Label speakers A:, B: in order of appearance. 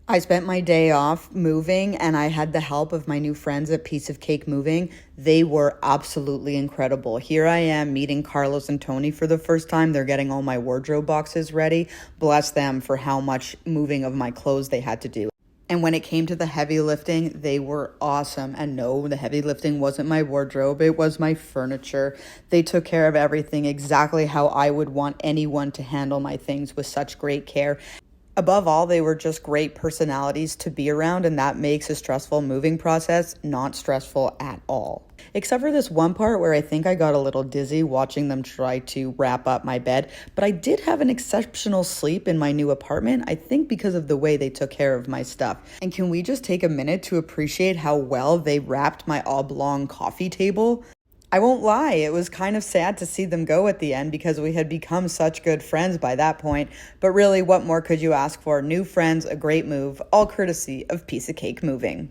A: I spent my day off moving and I had the help of my new friends at Piece of Cake Moving. They were absolutely incredible. Here I am meeting Carlos and Tony for the first time. They're getting all my wardrobe boxes ready. Bless them for how much moving of my clothes they had to do. And when it came to the heavy lifting, they were awesome. And no, the heavy lifting wasn't my wardrobe, it was my furniture. They took care of everything exactly how I would want anyone to handle my things with such great care. Above all, they were just great personalities to be around, and that makes a stressful moving process not stressful at all. Except for this one part where I think I got a little dizzy watching them try to wrap up my bed, but I did have an exceptional sleep in my new apartment, I think because of the way they took care of my stuff. And can we just take a minute to appreciate how well they wrapped my oblong coffee table? I won't lie, it was kind of sad to see them go at the end because we had become such good friends by that point. But really, what more could you ask for? New friends, a great move, all courtesy of Piece of Cake Moving.